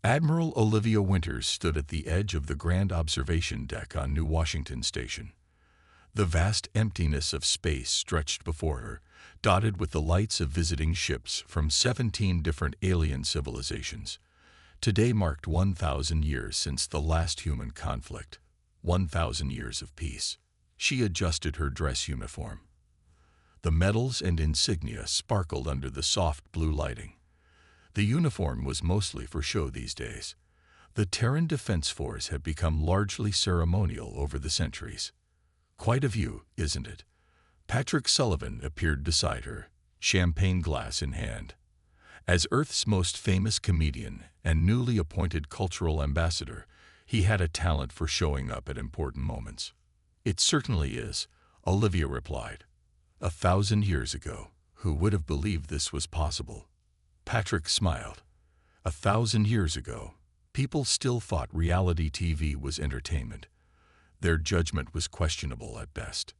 Admiral Olivia Winters stood at the edge of the grand observation deck on New Washington Station. The vast emptiness of space stretched before her, dotted with the lights of visiting ships from 17 different alien civilizations. Today marked 1,000 years since the last human conflict, 1,000 years of peace. She adjusted her dress uniform. The medals and insignia sparkled under the soft blue lighting. The uniform was mostly for show these days. The Terran Defense Force had become largely ceremonial over the centuries. Quite a view, isn't it? Patrick Sullivan appeared beside her, champagne glass in hand. As Earth's most famous comedian and newly appointed cultural ambassador, he had a talent for showing up at important moments. "It certainly is," Olivia replied. 1,000 years ago, who would have believed this was possible? Patrick smiled. 1,000 years ago, people still thought reality TV was entertainment. Their judgment was questionable at best.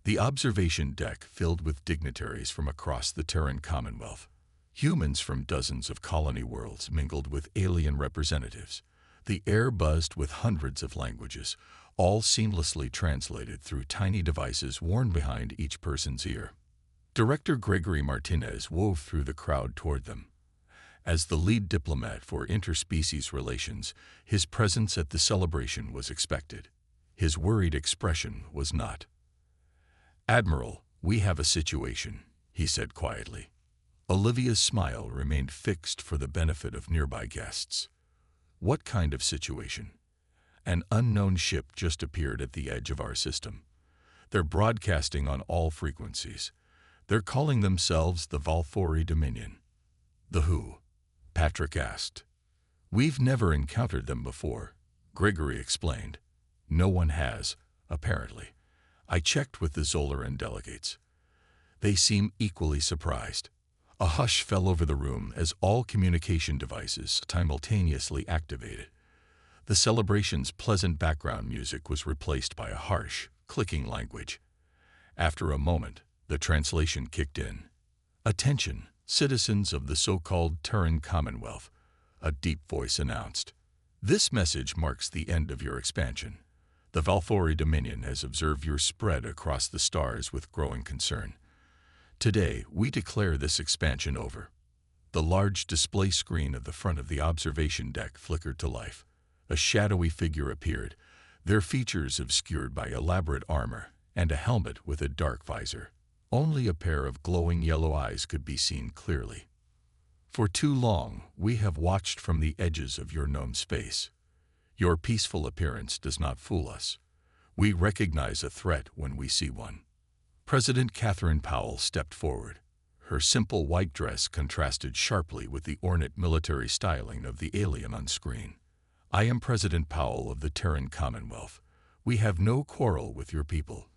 The observation deck filled with dignitaries from across the Terran Commonwealth. Humans from dozens of colony worlds mingled with alien representatives. The air buzzed with hundreds of languages, all seamlessly translated through tiny devices worn behind each person's ear. Director Gregory Martinez wove through the crowd toward them. As the lead diplomat for interspecies relations, his presence at the celebration was expected. His worried expression was not. "Admiral, we have a situation," he said quietly. Olivia's smile remained fixed for the benefit of nearby guests. "What kind of situation?" "An unknown ship just appeared at the edge of our system. They're broadcasting on all frequencies. They're calling themselves the Valfori Dominion." "The who?" Patrick asked. "We've never encountered them before," Gregory explained. "No one has, apparently. I checked with the Zolaran delegates. They seem equally surprised." A hush fell over the room as all communication devices simultaneously activated. The celebration's pleasant background music was replaced by a harsh, clicking language. After a moment, the translation kicked in. "Attention, citizens of the so-called Terran Commonwealth," a deep voice announced. "This message marks the end of your expansion. The Valfori Dominion has observed your spread across the stars with growing concern. Today, we declare this expansion over." The large display screen at the front of the observation deck flickered to life. A shadowy figure appeared, their features obscured by elaborate armor and a helmet with a dark visor. Only a pair of glowing yellow eyes could be seen clearly. "For too long, we have watched from the edges of your known space. Your peaceful appearance does not fool us. We recognize a threat when we see one." President Catherine Powell stepped forward. Her simple white dress contrasted sharply with the ornate military styling of the alien on screen. "I am President Powell of the Terran Commonwealth. We have no quarrel with your people.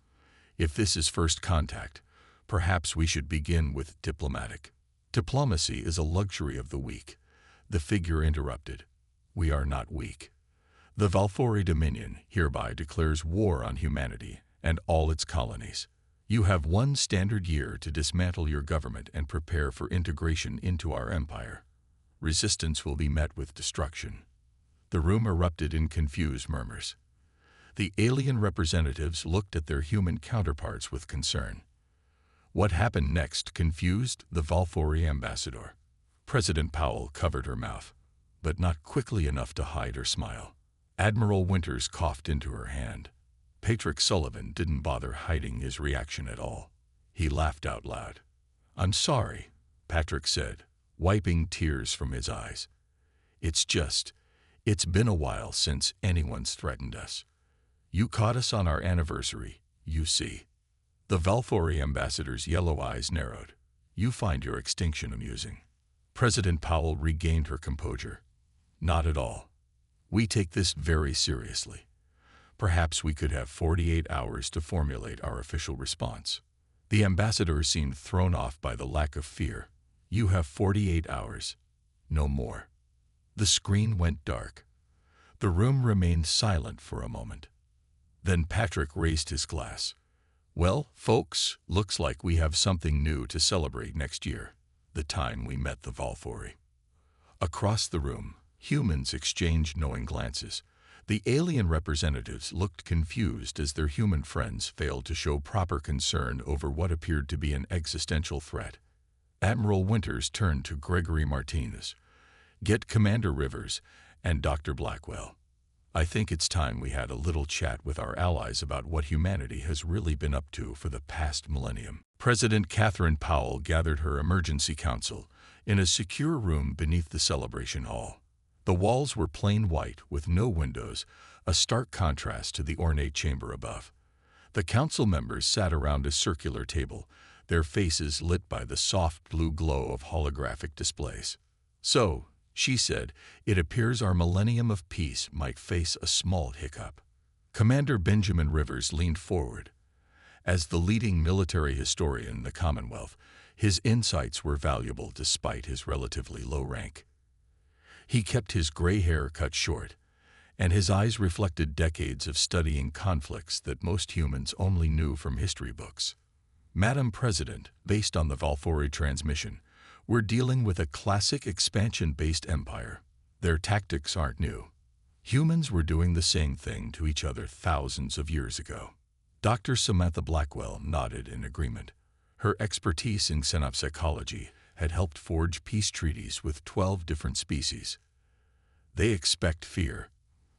If this is first contact, perhaps we should begin with diplomatic." "Diplomacy is a luxury of the weak," the figure interrupted. "We are not weak. The Valfori Dominion hereby declares war on humanity and all its colonies. You have 1 standard year to dismantle your government and prepare for integration into our empire. Resistance will be met with destruction." The room erupted in confused murmurs. The alien representatives looked at their human counterparts with concern. What happened next confused the Valfori ambassador. President Powell covered her mouth, but not quickly enough to hide her smile. Admiral Winters coughed into her hand. Patrick Sullivan didn't bother hiding his reaction at all. He laughed out loud. "I'm sorry," Patrick said, wiping tears from his eyes. It's been a while since anyone's threatened us. You caught us on our anniversary, you see." The Valfori ambassador's yellow eyes narrowed. "You find your extinction amusing." President Powell regained her composure. "Not at all. We take this very seriously. Perhaps we could have 48 hours to formulate our official response." The ambassador seemed thrown off by the lack of fear. "You have 48 hours. No more." The screen went dark. The room remained silent for a moment. Then Patrick raised his glass. "Well, folks, looks like we have something new to celebrate next year. The time we met the Valfori." Across the room, Humans exchanged knowing glances. The alien representatives looked confused as their human friends failed to show proper concern over what appeared to be an existential threat. Admiral Winters turned to Gregory Martinez. "Get Commander Rivers and Dr. Blackwell. I think it's time we had a little chat with our allies about what humanity has really been up to for the past millennium." President Catherine Powell gathered her emergency council in a secure room beneath the celebration hall. The walls were plain white with no windows, a stark contrast to the ornate chamber above. The council members sat around a circular table, their faces lit by the soft blue glow of holographic displays. "So," she said, "it appears our millennium of peace might face a small hiccup." Commander Benjamin Rivers leaned forward. As the leading military historian in the Commonwealth, his insights were valuable despite his relatively low rank. He kept his gray hair cut short, and his eyes reflected decades of studying conflicts that most humans only knew from history books. "Madam President," based on the Valfori transmission, "we're dealing with a classic expansion-based empire. Their tactics aren't new. Humans were doing the same thing to each other thousands of years ago." Dr. Samantha Blackwell nodded in agreement. Her expertise in xenopsychology had helped forge peace treaties with 12 different species. "They expect fear.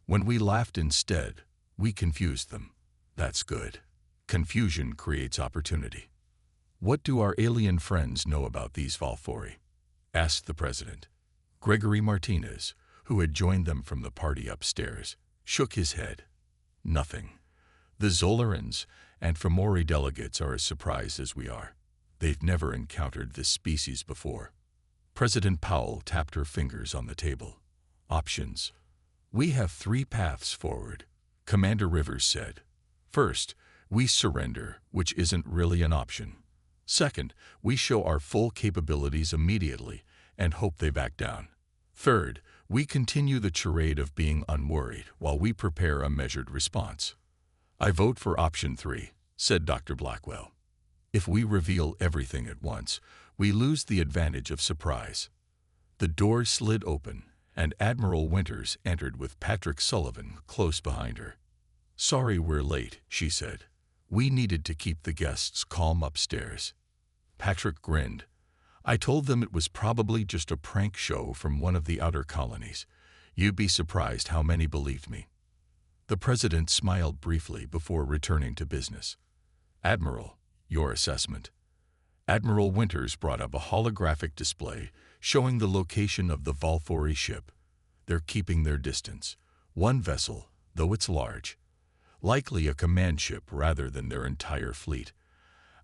When we laughed instead, we confused them. That's good. Confusion creates opportunity." "What do our alien friends know about these Valfori?" asked the president. Gregory Martinez, who had joined them from the party upstairs, shook his head. "Nothing. The Zolarans and Fomori delegates are as surprised as we are. They've never encountered this species before." President Powell tapped her fingers on the table. "Options. We have 3 paths forward," Commander Rivers said. "First, we surrender, which isn't really an option. Second, we show our full capabilities immediately and hope they back down. Third, we continue the charade of being unworried while we prepare a measured response." "I vote for option 3, said Dr. Blackwell. "If we reveal everything at once, we lose the advantage of surprise." The door slid open, and Admiral Winters entered with Patrick Sullivan close behind her. "Sorry we're late," she said. "We needed to keep the guests calm upstairs." Patrick grinned. "I told them it was probably just a prank show from one of the outer colonies. You'd be surprised how many believed me." The president smiled briefly before returning to business. "Admiral, your assessment." Admiral Winters brought up a holographic display showing the location of the Valfori ship. "They're keeping their distance. One vessel, though it's large. Likely a command ship rather than their entire fleet.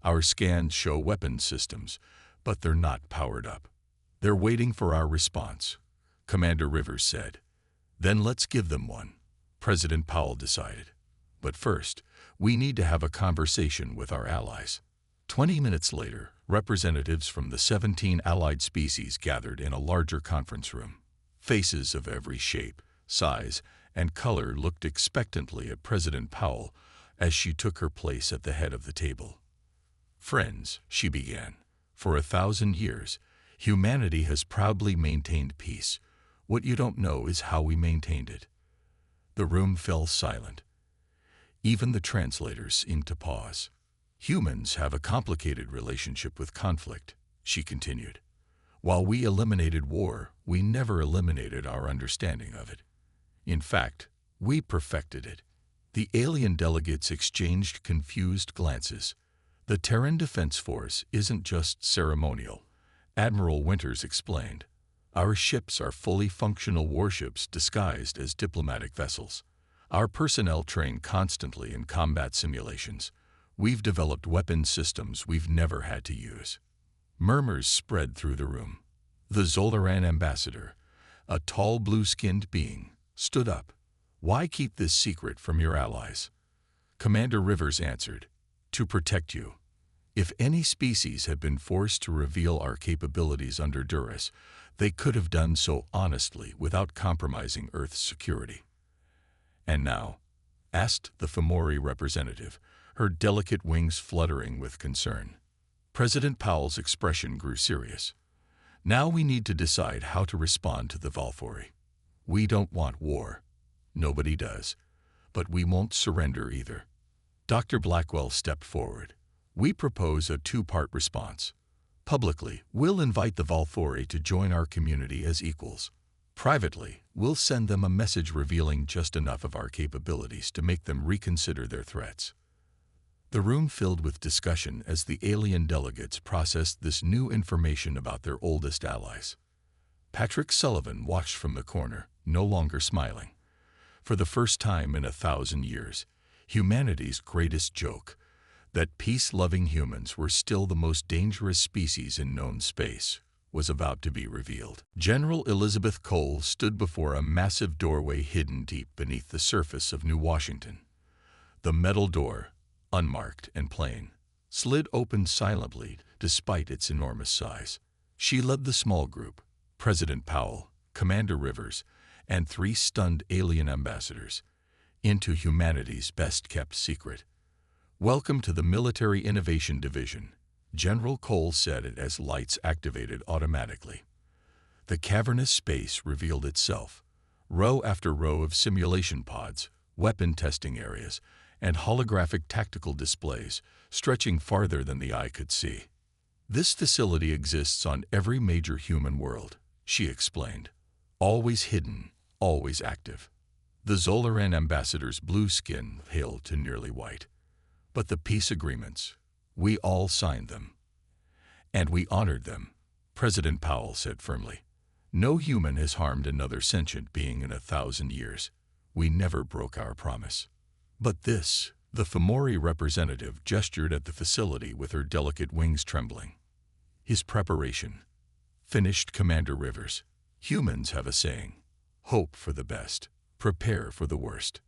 Our scans show weapons systems, but they're not powered up. They're waiting for our response," Commander Rivers said. "Then let's give them one," President Powell decided. "But first, we need to have a conversation with our allies." 20 minutes later, representatives from the 17 allied species gathered in a larger conference room. Faces of every shape, size, and color looked expectantly at President Powell as she took her place at the head of the table. "Friends," she began, "for 1,000 years, humanity has proudly maintained peace. What you don't know is how we maintained it." The room fell silent. Even the translators seemed to pause. "Humans have a complicated relationship with conflict," she continued. "While we eliminated war, we never eliminated our understanding of it. In fact, we perfected it." The alien delegates exchanged confused glances. "The Terran Defense Force isn't just ceremonial," Admiral Winters explained. "Our ships are fully functional warships disguised as diplomatic vessels. Our personnel train constantly in combat simulations. We've developed weapons systems we've never had to use." Murmurs spread through the room. The Zolaran ambassador, a tall blue-skinned being, stood up. "Why keep this secret from your allies?" Commander Rivers answered, "To protect you. If any species had been forced to reveal our capabilities under duress, they could have done so honestly without compromising Earth's security." "And now?" asked the Fomori representative, her delicate wings fluttering with concern. President Powell's expression grew serious. "Now we need to decide how to respond to the Valfori. We don't want war. Nobody does. But we won't surrender either. Dr. Blackwell stepped forward. We propose a two-part response. Publicly, we'll invite the Valthori to join our community as equals. Privately, we'll send them a message revealing just enough of our capabilities to make them reconsider their threats. The room filled with discussion as the alien delegates processed this new information about their oldest allies. Patrick Sullivan watched from the corner, no longer smiling. For the first time in 1,000 years, humanity's greatest joke, that peace-loving humans were still the most dangerous species in known space, was about to be revealed. General Elizabeth Cole stood before a massive doorway hidden deep beneath the surface of New Washington. The metal door, unmarked and plain, slid open silently despite its enormous size. She led the small group, President Powell, Commander Rivers, and 3 stunned alien ambassadors, into humanity's best-kept secret. "Welcome to the Military Innovation Division," General Cole said it as lights activated automatically. The cavernous space revealed itself, row after row of simulation pods, weapon testing areas, and holographic tactical displays stretching farther than the eye could see. "This facility exists on every major human world," she explained. "Always hidden, always active." The Zolaran ambassador's blue skin paled to nearly white. "But the peace agreements, we all signed them. And we honored them," President Powell said firmly. "No human has harmed another sentient being in 1,000 years. We never broke our promise." "But this," the Fomori representative gestured at the facility with her delicate wings trembling. "His preparation," finished Commander Rivers. "Humans have a saying, hope for the best, prepare for the worst."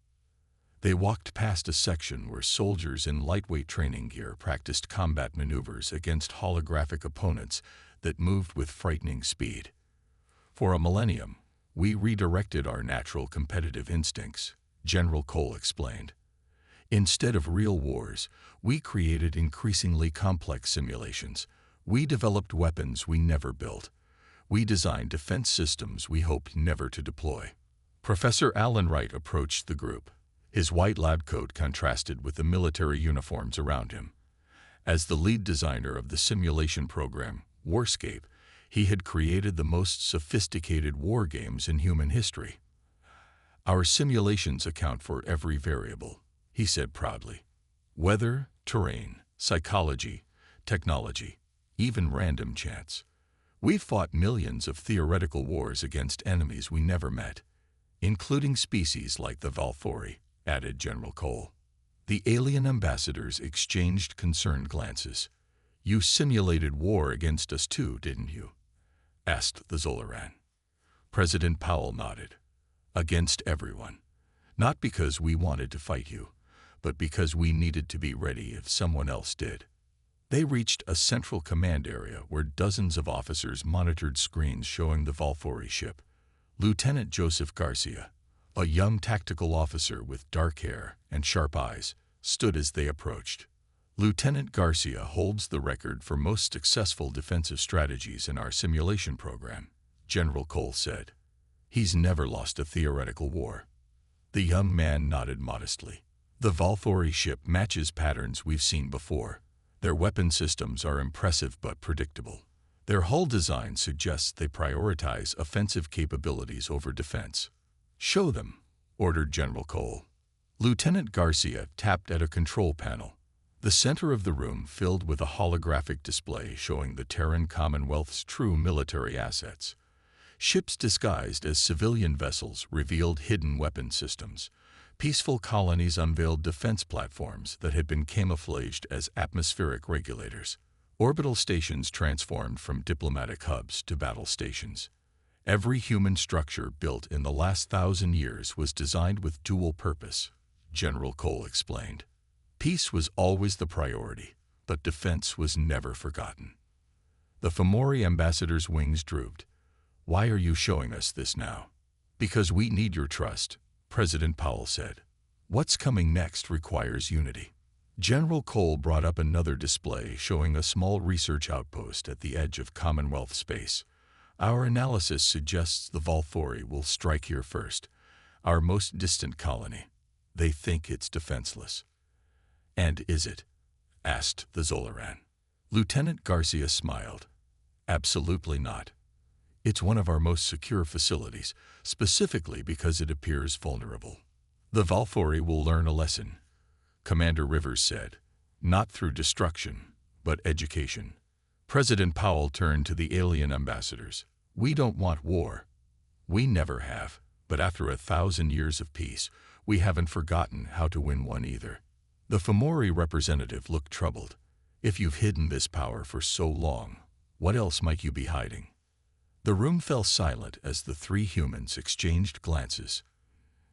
They walked past a section where soldiers in lightweight training gear practiced combat maneuvers against holographic opponents that moved with frightening speed. "For a millennium, we redirected our natural competitive instincts," General Cole explained. "Instead of real wars, we created increasingly complex simulations. We developed weapons we never built. We designed defense systems we hoped never to deploy." Professor Alan Wright approached the group. His white lab coat contrasted with the military uniforms around him. As the lead designer of the simulation program, Warscape, he had created the most sophisticated war games in human history. "Our simulations account for every variable," he said proudly. "Weather, terrain, psychology, technology, even random chance. We've fought millions of theoretical wars against enemies we never met, including species like the Valthori," added General Cole. The alien ambassadors exchanged concerned glances. "You simulated war against us too, didn't you?" asked the Zolaran. President Powell nodded. "Against everyone. Not because we wanted to fight you, but because we needed to be ready if someone else did." They reached a central command area where dozens of officers monitored screens showing the Valthori ship. Lieutenant Joseph Garcia, a young tactical officer with dark hair and sharp eyes, stood as they approached. "Lieutenant Garcia holds the record for most successful defensive strategies in our simulation program," General Cole said. "He's never lost a theoretical war." The young man nodded modestly. "The Valthori ship matches patterns we've seen before. Their weapon systems are impressive but predictable. Their hull design suggests they prioritize offensive capabilities over defense." "Show them," ordered General Cole. Lieutenant Garcia tapped at a control panel. The center of the room filled with a holographic display showing the Terran Commonwealth's true military assets. Ships disguised as civilian vessels revealed hidden weapon systems. Peaceful colonies unveiled defense platforms that had been camouflaged as atmospheric regulators. Orbital stations transformed from diplomatic hubs to battle stations. Every human structure built in the last 1,000 years was designed with dual purpose, General Cole explained. Peace was always the priority, but defense was never forgotten. The Fomori ambassador's wings drooped. "Why are you showing us this now?" "Because we need your trust," President Powell said. "What's coming next requires unity." General Cole brought up another display showing a small research outpost at the edge of Commonwealth space. Our analysis suggests the Valfori will strike here first, our most distant colony. They think it's defenseless. And is it? Asked the Zolaran. Lieutenant Garcia smiled. Absolutely not. It's one of our most secure facilities, specifically because it appears vulnerable. The Valfori will learn a lesson, Commander Rivers said. Not through destruction, but education. President Powell turned to the alien ambassadors. We don't want war. We never have, but after 1,000 years of peace, we haven't forgotten how to win one either. The Fomori representative looked troubled. If you've hidden this power for so long, what else might you be hiding? The room fell silent as the three humans exchanged glances.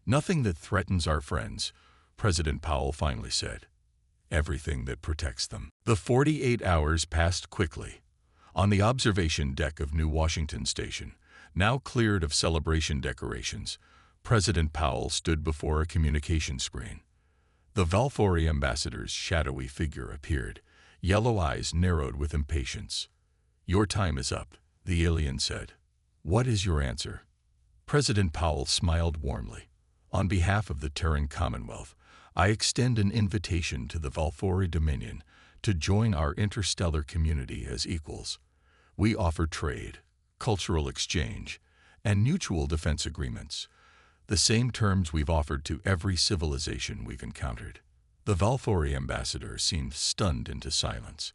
Nothing that threatens our friends, President Powell finally said. Everything that protects them. The 48 hours passed quickly. On the observation deck of New Washington Station, now cleared of celebration decorations, President Powell stood before a communication screen. The Valfori ambassador's shadowy figure appeared, yellow eyes narrowed with impatience. Your time is up, the alien said. What is your answer? President Powell smiled warmly. On behalf of the Terran Commonwealth, I extend an invitation to the Valfori Dominion to join our interstellar community as equals. We offer trade, cultural exchange, and mutual defense agreements, the same terms we've offered to every civilization we've encountered. The Valfori ambassador seemed stunned into silence.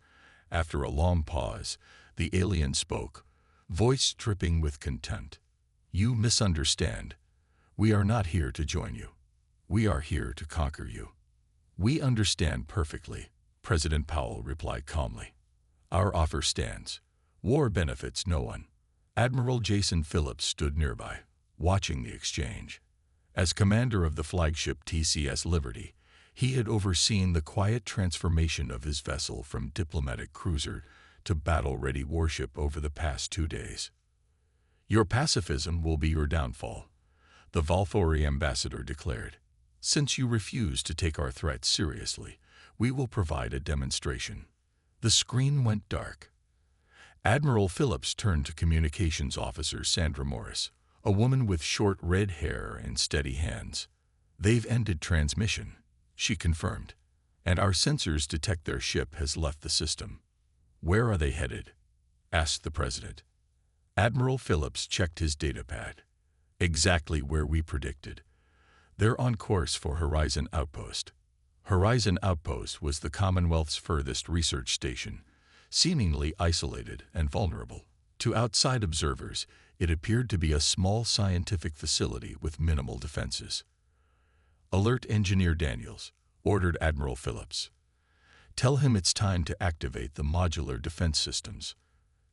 After a long pause, the alien spoke, voice dripping with contempt. You misunderstand. We are not here to join you. We are here to conquer you. We understand perfectly, President Powell replied calmly. Our offer stands. War benefits no one. Admiral Jason Phillips stood nearby, watching the exchange. As commander of the flagship TCS Liberty, he had overseen the quiet transformation of his vessel from diplomatic cruiser to battle-ready warship over the past 2 days. Your pacifism will be your downfall, the Valfori ambassador declared. Since you refuse to take our threats seriously, we will provide a demonstration. The screen went dark. Admiral Phillips turned to Communications Officer Sandra Morris, a woman with short red hair and steady hands. They've ended transmission, she confirmed, and our sensors detect their ship has left the system. Where are they headed? Asked the President. Admiral Phillips checked his datapad. Exactly where we predicted. They're on course for Horizon Outpost. Horizon Outpost was the Commonwealth's furthest research station, seemingly isolated and vulnerable. To outside observers, it appeared to be a small scientific facility with minimal defenses. Alert Engineer Daniels, ordered Admiral Phillips. Tell him it's time to activate the modular defense systems.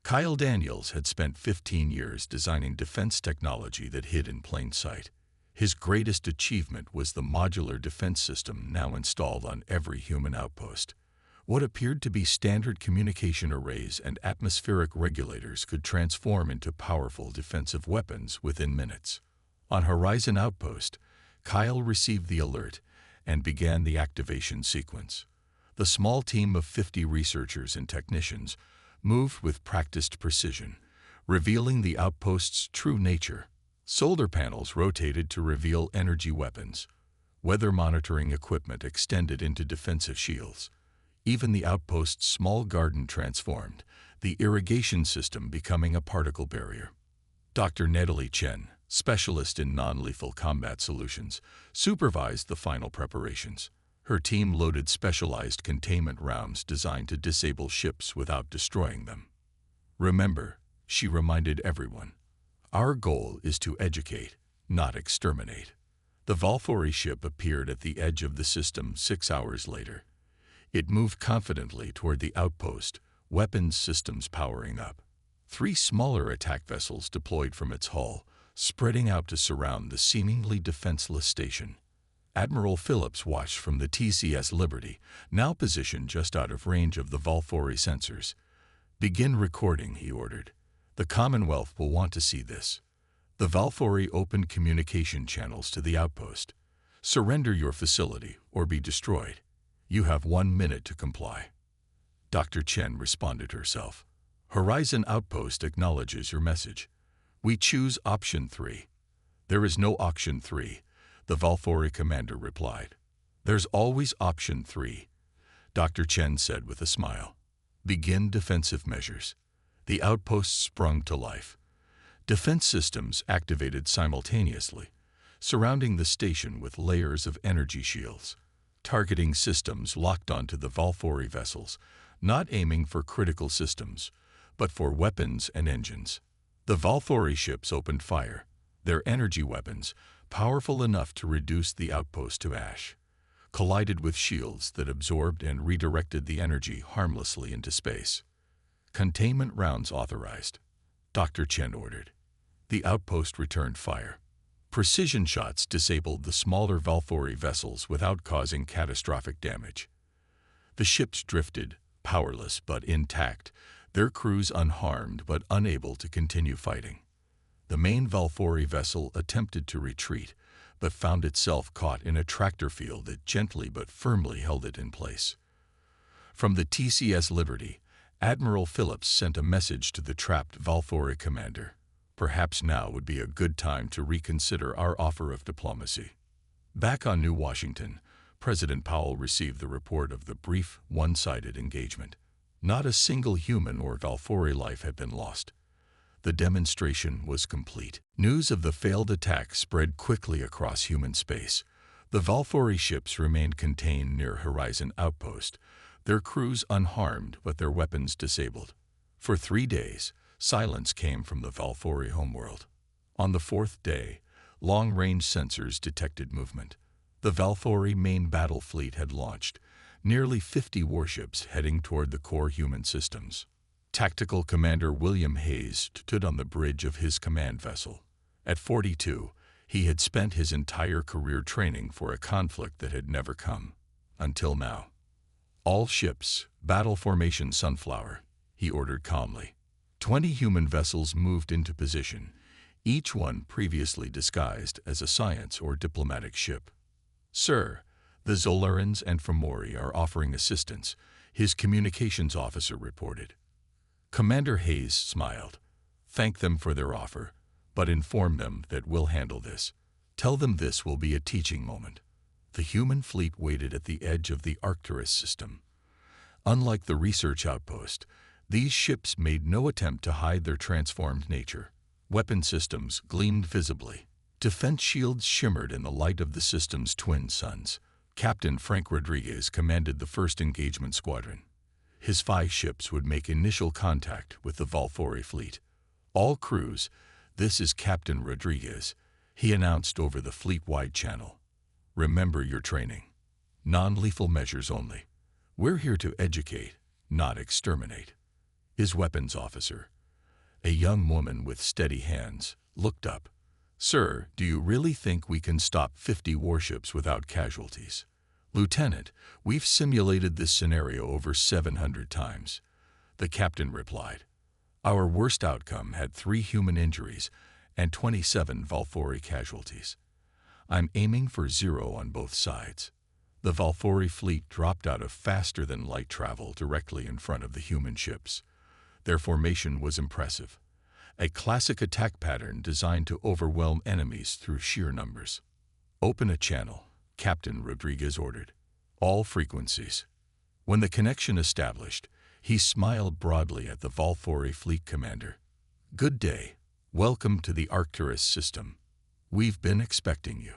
Kyle Daniels had spent 15 years designing defense technology that hid in plain sight. His greatest achievement was the modular defense system now installed on every human outpost. What appeared to be standard communication arrays and atmospheric regulators could transform into powerful defensive weapons within minutes. On Horizon Outpost, Kyle received the alert and began the activation sequence. The small team of 50 researchers and technicians moved with practiced precision, revealing the outpost's true nature. Solar panels rotated to reveal energy weapons. Weather monitoring equipment extended into defensive shields. Even the outpost's small garden transformed, the irrigation system becoming a particle barrier. Dr. Natalie Chen, specialist in non-lethal combat solutions, supervised the final preparations. Her team loaded specialized containment rounds designed to disable ships without destroying them. Remember, she reminded everyone, our goal is to educate, not exterminate. The Valfori ship appeared at the edge of the system 6 hours later. It moved confidently toward the outpost, weapons systems powering up. 3 smaller attack vessels deployed from its hull, spreading out to surround the seemingly defenseless station. Admiral Phillips watched from the TCS Liberty, now positioned just out of range of the Valfori sensors. Begin recording, he ordered. The Commonwealth will want to see this. The Valfori opened communication channels to the outpost. Surrender your facility or be destroyed. You have 1 minute to comply. Dr. Chen responded herself. Horizon Outpost acknowledges your message. We choose option 3. There is no option 3, the Valfori commander replied. There's always option 3, Dr. Chen said with a smile. Begin defensive measures. The outpost sprung to life. Defense systems activated simultaneously, surrounding the station with layers of energy shields. Targeting systems locked onto the Valfori vessels, not aiming for critical systems, but for weapons and engines. The Valfori ships opened fire, their energy weapons, powerful enough to reduce the outpost to ash, collided with shields that absorbed and redirected the energy harmlessly into space. Containment rounds authorized, Dr. Chen ordered. The outpost returned fire. Precision shots disabled the smaller Valfori vessels without causing catastrophic damage. The ships drifted, powerless but intact, their crews unharmed but unable to continue fighting. The main Valfori vessel attempted to retreat, but found itself caught in a tractor field that gently but firmly held it in place. From the TCS Liberty, Admiral Phillips sent a message to the trapped Valfori commander. Perhaps now would be a good time to reconsider our offer of diplomacy. Back on New Washington, President Powell received the report of the brief, one-sided engagement. Not a single human or Valfori life had been lost. The demonstration was complete. News of the failed attack spread quickly across human space. The Valfori ships remained contained near Horizon Outpost, their crews unharmed but their weapons disabled. For 3 days, silence came from the Valfori homeworld. On the 4th day, long-range sensors detected movement. The Valfori main battle fleet had launched, nearly 50 warships heading toward the core human systems. Tactical Commander William Hayes stood on the bridge of his command vessel. At 42, he had spent his entire career training for a conflict that had never come. Until now. All ships, battle formation Sunflower, he ordered calmly. 20 human vessels moved into position, each one previously disguised as a science or diplomatic ship. Sir, the Zolarans and Fomori are offering assistance, his communications officer reported. Commander Hayes smiled. Thank them for their offer, but inform them that we'll handle this. Tell them this will be a teaching moment. The human fleet waited at the edge of the Arcturus system. Unlike the research outpost, these ships made no attempt to hide their transformed nature. Weapon systems gleamed visibly. Defense shields shimmered in the light of the system's twin suns. Captain Frank Rodriguez commanded the first engagement squadron. His 5 ships would make initial contact with the Valfori fleet. All crews, this is Captain Rodriguez, he announced over the fleet-wide channel. Remember your training. Non-lethal measures only. We're here to educate, not exterminate. His weapons officer, a young woman with steady hands, looked up. Sir, do you really think we can stop 50 warships without casualties? Lieutenant, we've simulated this scenario over 700 times. The captain replied. Our worst outcome had 3 human injuries and 27 Valfori casualties. I'm aiming for 0 on both sides. The Valfori fleet dropped out of faster-than-light travel directly in front of the human ships. Their formation was impressive. A classic attack pattern designed to overwhelm enemies through sheer numbers. Open a channel, Captain Rodriguez ordered. All frequencies. When the connection established, he smiled broadly at the Valfori fleet commander. Good day. Welcome to the Arcturus system. We've been expecting you.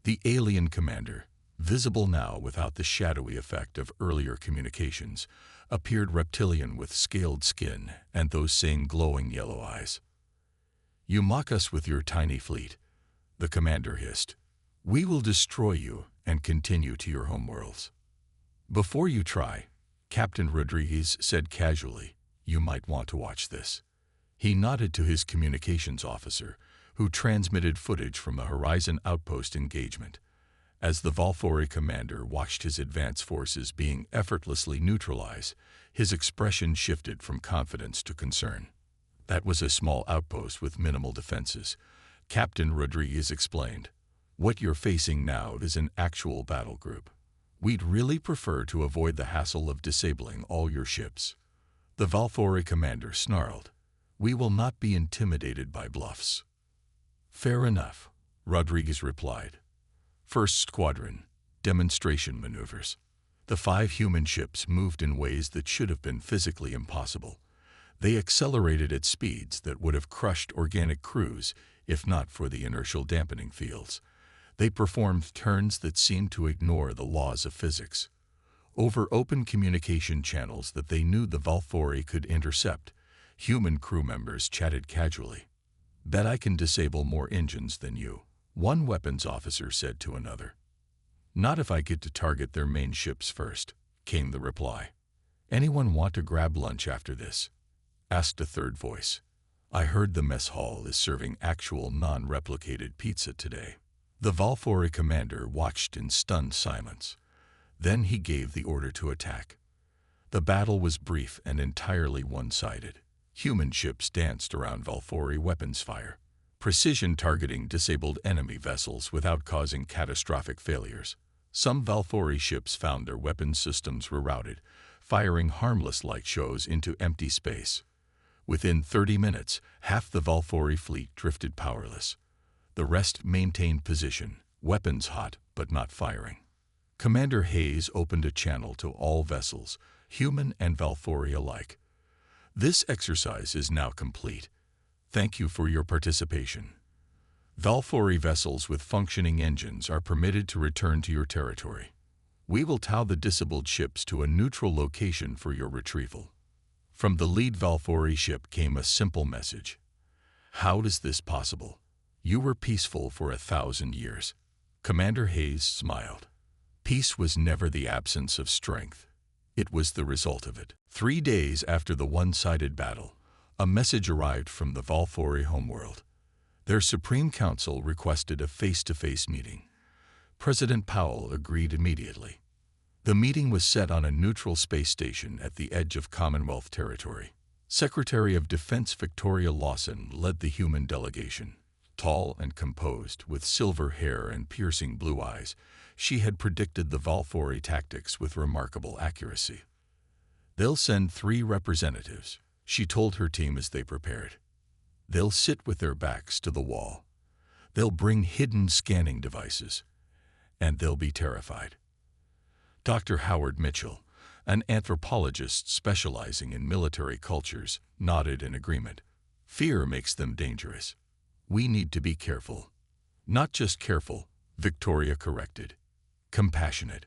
The alien commander, visible now without the shadowy effect of earlier communications, appeared reptilian with scaled skin and those same glowing yellow eyes. You mock us with your tiny fleet, the commander hissed. We will destroy you and continue to your homeworlds. Before you try, Captain Rodriguez said casually, you might want to watch this. He nodded to his communications officer, who transmitted footage from the Horizon Outpost engagement. As the Valfori commander watched his advance forces being effortlessly neutralized, his expression shifted from confidence to concern. That was a small outpost with minimal defenses, Captain Rodriguez explained. What you're facing now is an actual battle group. We'd really prefer to avoid the hassle of disabling all your ships. The Valfori commander snarled. We will not be intimidated by bluffs. Fair enough, Rodriguez replied. First Squadron, demonstration maneuvers. The 5 human ships moved in ways that should have been physically impossible. They accelerated at speeds that would have crushed organic crews if not for the inertial dampening fields. They performed turns that seemed to ignore the laws of physics. Over open communication channels that they knew the Valfori could intercept, human crew members chatted casually. Bet I can disable more engines than you, one weapons officer said to another. Not if I get to target their main ships first, came the reply. Anyone want to grab lunch after this? Asked a third voice. I heard the mess hall is serving actual non-replicated pizza today. The Valfori commander watched in stunned silence. Then he gave the order to attack. The battle was brief and entirely one-sided. Human ships danced around Valfori weapons fire. Precision targeting disabled enemy vessels without causing catastrophic failures. Some Valfori ships found their weapons systems were routed, firing harmless light shows into empty space. Within 30 minutes, half the Valfori fleet drifted powerless. The rest maintained position, weapons hot but not firing. Commander Hayes opened a channel to all vessels, human and Valfori alike. This exercise is now complete. Thank you for your participation. Valfori vessels with functioning engines are permitted to return to your territory. We will tow the disabled ships to a neutral location for your retrieval. From the lead Valfori ship came a simple message. How is this possible? You were peaceful for 1,000 years. Commander Hayes smiled. Peace was never the absence of strength. It was the result of it. 3 days after the one-sided battle, a message arrived from the Valfori homeworld. Their Supreme Council requested a face-to-face meeting. President Powell agreed immediately. The meeting was set on a neutral space station at the edge of Commonwealth territory. Secretary of Defense Victoria Lawson led the human delegation. Tall and composed, with silver hair and piercing blue eyes, she had predicted the Valfori tactics with remarkable accuracy. They'll send 3 representatives, she told her team as they prepared. They'll sit with their backs to the wall. They'll bring hidden scanning devices. And they'll be terrified. Dr. Howard Mitchell, an anthropologist specializing in military cultures, nodded in agreement. Fear makes them dangerous. We need to be careful. Not just careful, Victoria corrected. Compassionate.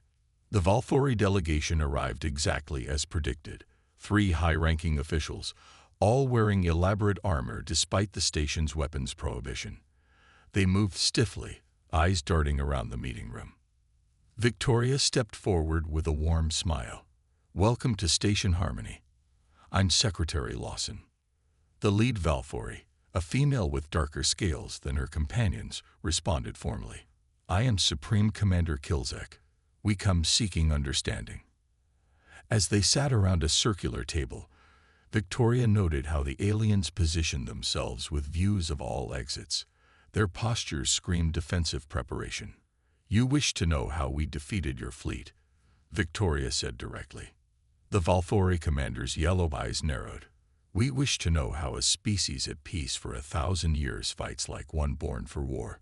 The Valfori delegation arrived exactly as predicted. 3 high-ranking officials, all wearing elaborate armor despite the station's weapons prohibition. They moved stiffly, eyes darting around the meeting room. Victoria stepped forward with a warm smile. Welcome to Station Harmony. I'm Secretary Lawson. The lead Valfori, a female with darker scales than her companions, responded formally. I am Supreme Commander Kilzek. We come seeking understanding. As they sat around a circular table, Victoria noted how the aliens positioned themselves with views of all exits. Their postures screamed defensive preparation. You wish to know how we defeated your fleet, Victoria said directly. The Valfori commander's yellow eyes narrowed. We wish to know how a species at peace for 1,000 years fights like one born for war.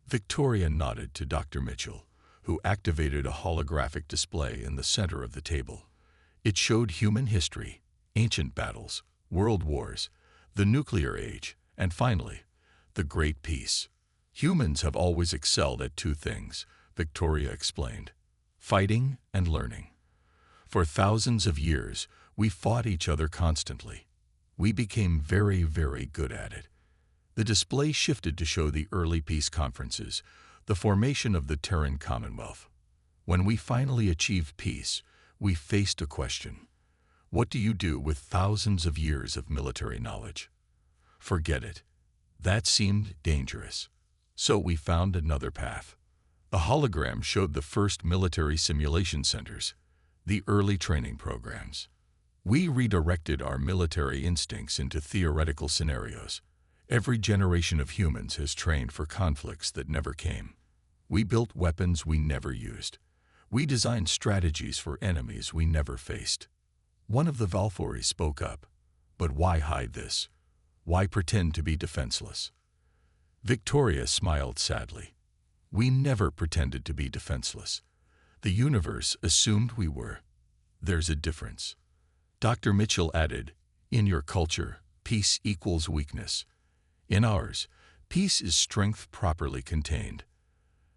Victoria nodded to Dr. Mitchell, who activated a holographic display in the center of the table. It showed human history, ancient battles, world wars, the nuclear age, and finally, the Great Peace. Humans have always excelled at 2 things, Victoria explained, fighting and learning. For thousands of years, we fought each other constantly. We became very, very good at it. The display shifted to show the early peace conferences, the formation of the Terran Commonwealth. When we finally achieved peace, we faced a question. What do you do with thousands of years of military knowledge? Forget it. That seemed dangerous. So we found another path. The hologram showed the first military simulation centers, the early training programs. We redirected our military instincts into theoretical scenarios. Every generation of humans has trained for conflicts that never came. We built weapons we never used. We designed strategies for enemies we never faced. One of the Valfori spoke up. But why hide this? Why pretend to be defenseless? Victoria smiled sadly. We never pretended to be defenseless. The universe assumed we were. There's a difference. Dr. Mitchell added, in your culture, peace equals weakness. In ours, peace is strength properly contained.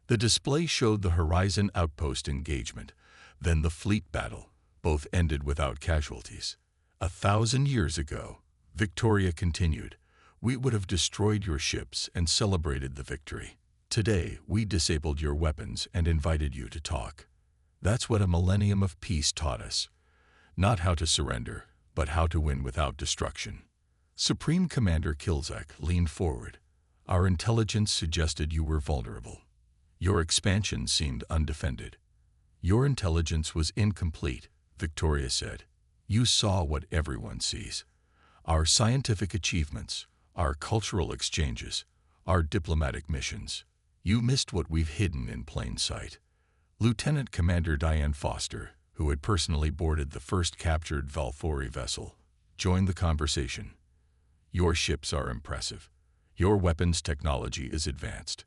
The display showed the Horizon Outpost engagement, then the fleet battle. Both ended without casualties. 1,000 years ago, Victoria continued, we would have destroyed your ships and celebrated the victory. Today, we disabled your weapons and invited you to talk. That's what a millennium of peace taught us. Not how to surrender, but how to win without destruction. Supreme Commander Kilzek leaned forward. Our intelligence suggested you were vulnerable. Your expansion seemed undefended. Your intelligence was incomplete, Victoria said. You saw what everyone sees. Our scientific achievements, our cultural exchanges, our diplomatic missions. You missed what we've hidden in plain sight. Lieutenant Commander Diane Foster, who had personally boarded the first captured Valfori vessel, joined the conversation. Your ships are impressive. Your weapons technology is advanced.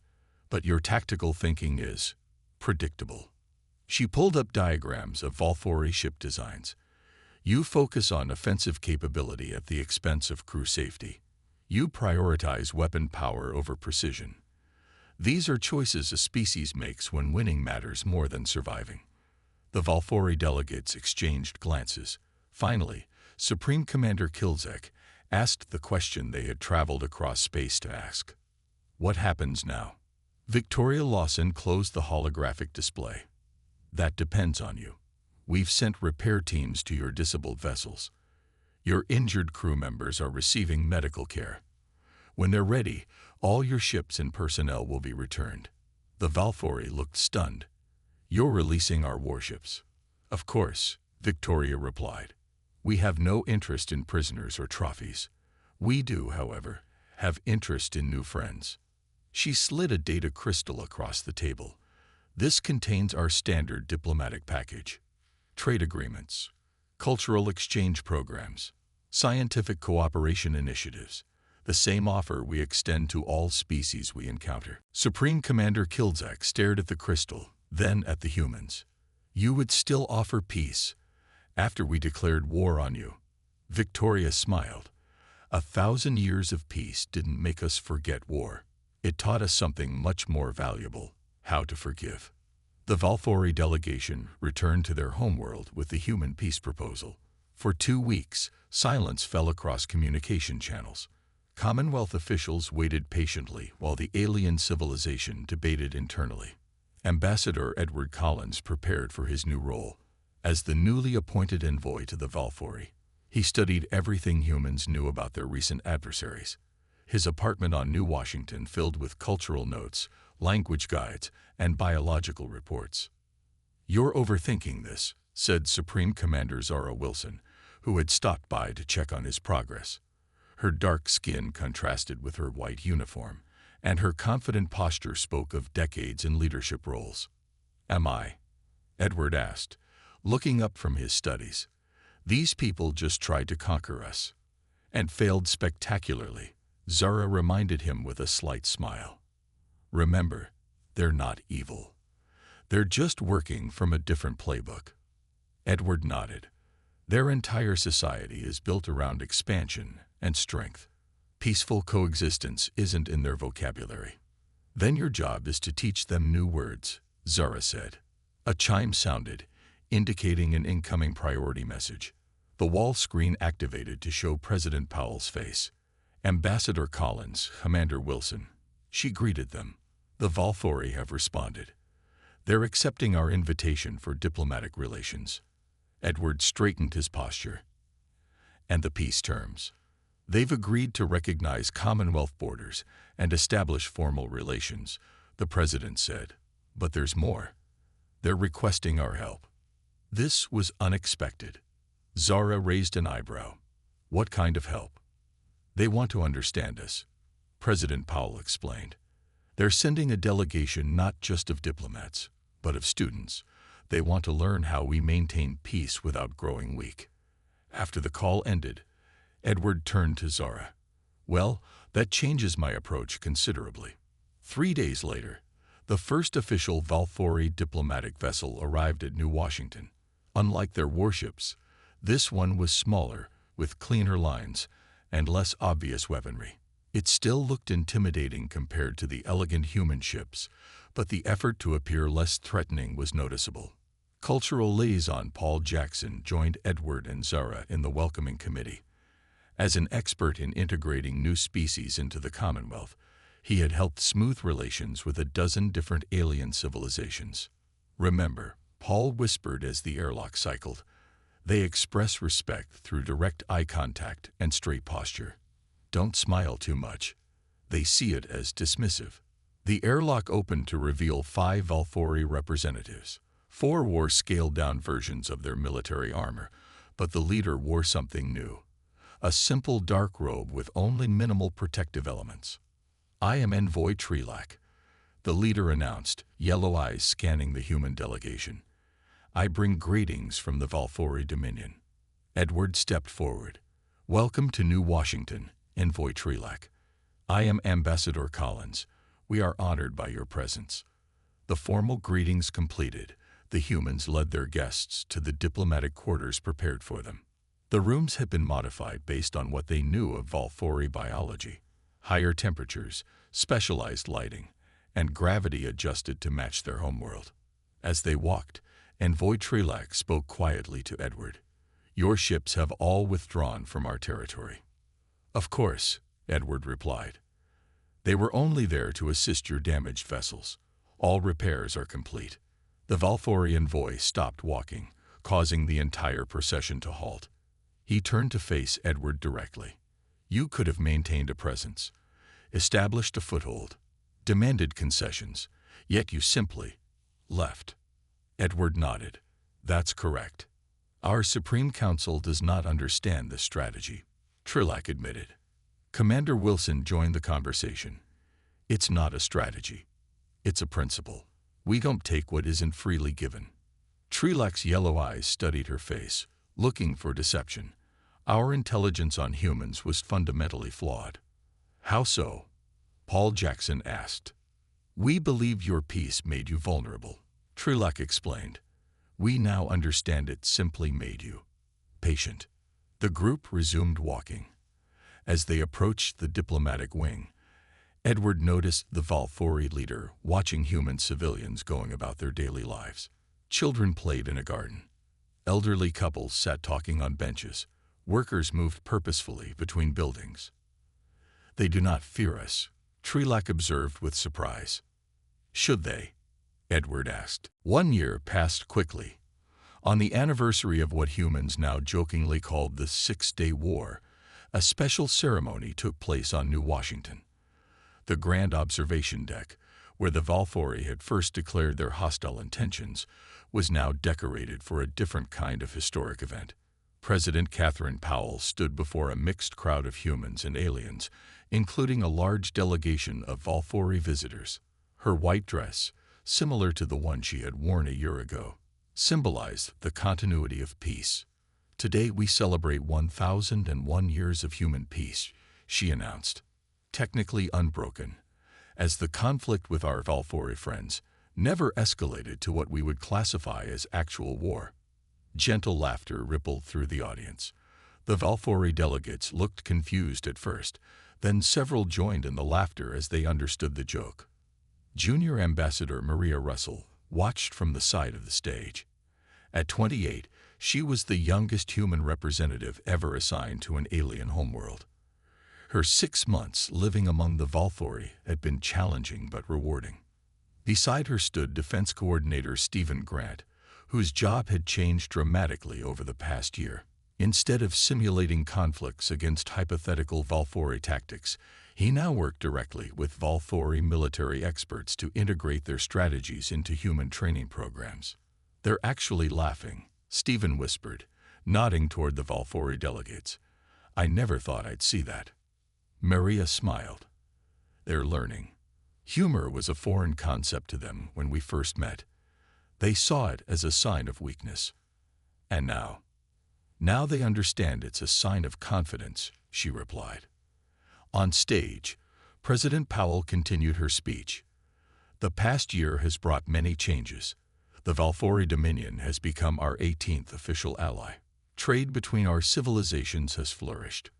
But your tactical thinking is predictable. She pulled up diagrams of Valfori ship designs. You focus on offensive capability at the expense of crew safety. You prioritize weapon power over precision. These are choices a species makes when winning matters more than surviving. The Valfori delegates exchanged glances. Finally, Supreme Commander Kilzek asked the question they had traveled across space to ask. What happens now? Victoria Lawson closed the holographic display. That depends on you. We've sent repair teams to your disabled vessels. Your injured crew members are receiving medical care. When they're ready, all your ships and personnel will be returned. The Valfori looked stunned. You're releasing our warships. Of course, Victoria replied. We have no interest in prisoners or trophies. We do, however, have interest in new friends. She slid a data crystal across the table. This contains our standard diplomatic package. Trade agreements, cultural exchange programs, scientific cooperation initiatives. The same offer we extend to all species we encounter. Supreme Commander Kilzek stared at the crystal, then at the humans. You would still offer peace after we declared war on you. Victoria smiled. 1,000 years of peace didn't make us forget war. It taught us something much more valuable, how to forgive. The Valfori delegation returned to their homeworld with the human peace proposal. For 2 weeks, silence fell across communication channels. Commonwealth officials waited patiently while the alien civilization debated internally. Ambassador Edward Collins prepared for his new role. As the newly appointed envoy to the Valfori, he studied everything humans knew about their recent adversaries. His apartment on New Washington filled with cultural notes, language guides, and biological reports. You're overthinking this, said Supreme Commander Zara Wilson, who had stopped by to check on his progress. Her dark skin contrasted with her white uniform, and her confident posture spoke of decades in leadership roles. Am I? Edward asked, looking up from his studies. These people just tried to conquer us, and failed spectacularly, Zara reminded him with a slight smile. Remember, they're not evil. They're just working from a different playbook. Edward nodded. Their entire society is built around expansion and strength. Peaceful coexistence isn't in their vocabulary. Then your job is to teach them new words, Zara said. A chime sounded, indicating an incoming priority message. The wall screen activated to show President Powell's face. Ambassador Collins, Commander Wilson. She greeted them. The Valfori have responded. They're accepting our invitation for diplomatic relations. Edward straightened his posture. And the peace terms. They've agreed to recognize Commonwealth borders and establish formal relations, the President said. But there's more. They're requesting our help. This was unexpected. Zara raised an eyebrow. What kind of help? They want to understand us, President Powell explained. They're sending a delegation not just of diplomats, but of students. They want to learn how we maintain peace without growing weak. After the call ended, Edward turned to Zara. Well, that changes my approach considerably. 3 days later, the first official Valthori diplomatic vessel arrived at New Washington. Unlike their warships, this one was smaller, with cleaner lines and less obvious weaponry. It still looked intimidating compared to the elegant human ships, but the effort to appear less threatening was noticeable. Cultural liaison Paul Jackson joined Edward and Zara in the welcoming committee. As an expert in integrating new species into the Commonwealth, he had helped smooth relations with a dozen different alien civilizations. Remember, Paul whispered as the airlock cycled, they express respect through direct eye contact and straight posture. Don't smile too much. They see it as dismissive. The airlock opened to reveal 5 Valthori representatives. 4 wore scaled-down versions of their military armor, but the leader wore something new. A simple dark robe with only minimal protective elements. I am Envoy Trilak, the leader announced, yellow eyes scanning the human delegation. I bring greetings from the Valthori Dominion. Edward stepped forward. Welcome to New Washington, Envoy Trilak. I am Ambassador Collins. We are honored by your presence. The formal greetings completed, the humans led their guests to the diplomatic quarters prepared for them. The rooms had been modified based on what they knew of Valthori biology. Higher temperatures, specialized lighting, and gravity adjusted to match their homeworld. As they walked, Envoy Trilak spoke quietly to Edward. Your ships have all withdrawn from our territory. Of course, Edward replied. They were only there to assist your damaged vessels. All repairs are complete. The Valthori envoy stopped walking, causing the entire procession to halt. He turned to face Edward directly. You could have maintained a presence, established a foothold, demanded concessions, yet you simply left. Edward nodded. That's correct. Our Supreme Council does not understand this strategy, Trilak admitted. Commander Wilson joined the conversation. It's not a strategy. It's a principle. We don't take what isn't freely given. Trilak's yellow eyes studied her face, looking for deception. Our intelligence on humans was fundamentally flawed. How so? Paul Jackson asked. We believed your peace made you vulnerable, Trilak explained. We now understand it simply made you patient. The group resumed walking. As they approached the diplomatic wing, Edward noticed the Valthori leader watching human civilians going about their daily lives. Children played in a garden. Elderly couples sat talking on benches. Workers moved purposefully between buildings. They do not fear us, Trilak observed with surprise. Should they? Edward asked. 1 year passed quickly. On the anniversary of what humans now jokingly called the 6-Day War, a special ceremony took place on New Washington. The Grand Observation Deck, where the Valthori had first declared their hostile intentions, was now decorated for a different kind of historic event. President Catherine Powell stood before a mixed crowd of humans and aliens, including a large delegation of Valthori visitors. Her white dress, similar to the one she had worn a year ago, symbolized the continuity of peace. Today we celebrate 1,001 years of human peace, she announced, technically unbroken, as the conflict with our Valthori friends never escalated to what we would classify as actual war. Gentle laughter rippled through the audience. The Valthori delegates looked confused at first, then several joined in the laughter as they understood the joke. Junior Ambassador Maria Russell watched from the side of the stage. At 28, she was the youngest human representative ever assigned to an alien homeworld. Her 6 months living among the Valthori had been challenging but rewarding. Beside her stood Defense Coordinator Stephen Grant, whose job had changed dramatically over the past year. Instead of simulating conflicts against hypothetical Valthori tactics, he now worked directly with Valthori military experts to integrate their strategies into human training programs. They're actually laughing, Stephen whispered, nodding toward the Valthori delegates. I never thought I'd see that. Maria smiled. They're learning. Humor was a foreign concept to them when we first met. They saw it as a sign of weakness. And now, Now they understand it's a sign of confidence, she replied. On stage, President Powell continued her speech. The past year has brought many changes. The Valfori Dominion has become our 18th official ally. Trade between our civilizations has flourished.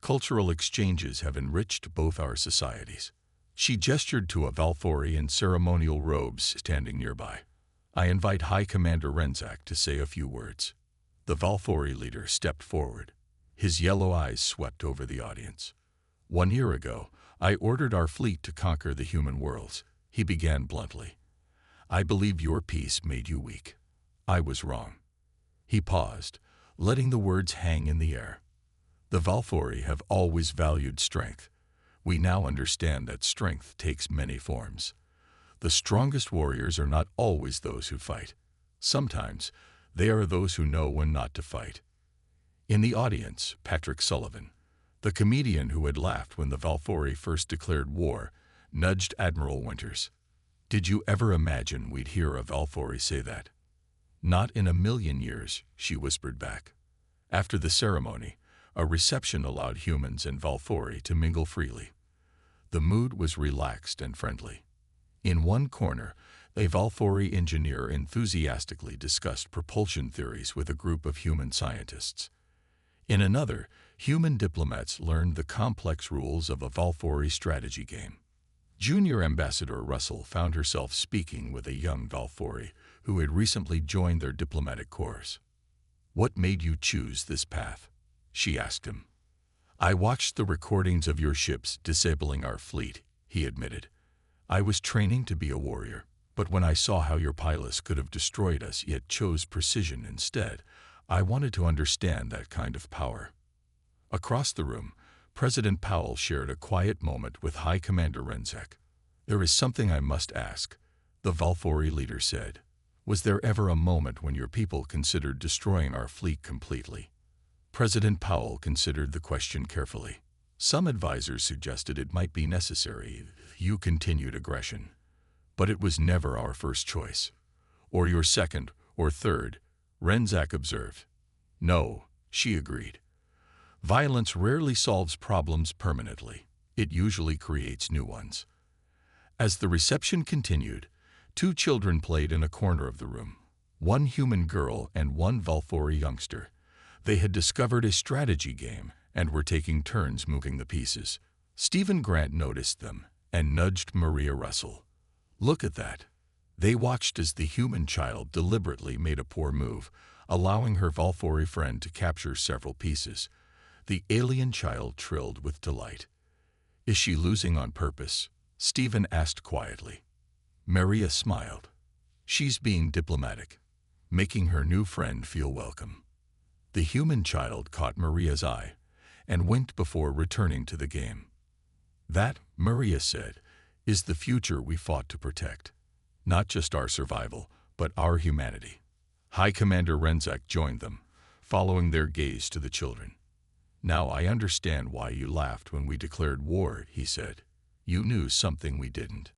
Cultural exchanges have enriched both our societies. She gestured to a Valfori in ceremonial robes standing nearby. I invite High Commander Renzak to say a few words. The Valfori leader stepped forward. His yellow eyes swept over the audience. 1 year ago, I ordered our fleet to conquer the human worlds, he began bluntly. I believe your peace made you weak. I was wrong. He paused, letting the words hang in the air. The Valfori have always valued strength. We now understand that strength takes many forms. The strongest warriors are not always those who fight. Sometimes, they are those who know when not to fight. In the audience, Patrick Sullivan, the comedian who had laughed when the Valfori first declared war, nudged Admiral Winters. Did you ever imagine we'd hear a Valfori say that? Not in a million years, she whispered back. After the ceremony, a reception allowed humans and Valfori to mingle freely. The mood was relaxed and friendly. In one corner, a Valfori engineer enthusiastically discussed propulsion theories with a group of human scientists. In another, human diplomats learned the complex rules of a Valfori strategy game. Junior Ambassador Russell found herself speaking with a young Valfori who had recently joined their diplomatic corps. What made you choose this path? She asked him. I watched the recordings of your ships disabling our fleet, he admitted. I was training to be a warrior, but when I saw how your pilots could have destroyed us yet chose precision instead, I wanted to understand that kind of power. Across the room, President Powell shared a quiet moment with High Commander Renzak. There is something I must ask, the Valfori leader said. Was there ever a moment when your people considered destroying our fleet completely? President Powell considered the question carefully. Some advisors suggested it might be necessary. You continued aggression. But it was never our first choice. Or your second, or third, Renzak observed. No, she agreed. Violence rarely solves problems permanently. It usually creates new ones. As the reception continued, 2 children played in a corner of the room. 1 human girl and 1 Valfori youngster. They had discovered a strategy game and were taking turns moving the pieces. Stephen Grant noticed them and nudged Maria Russell. Look at that. They watched as the human child deliberately made a poor move, allowing her Valfori friend to capture several pieces. The alien child trilled with delight. Is she losing on purpose? Stephen asked quietly. Maria smiled. She's being diplomatic, making her new friend feel welcome. The human child caught Maria's eye and winked before returning to the game. That, Maria said, is the future we fought to protect. Not just our survival, but our humanity. High Commander Renzak joined them, following their gaze to the children. Now I understand why you laughed when we declared war, he said. You knew something we didn't.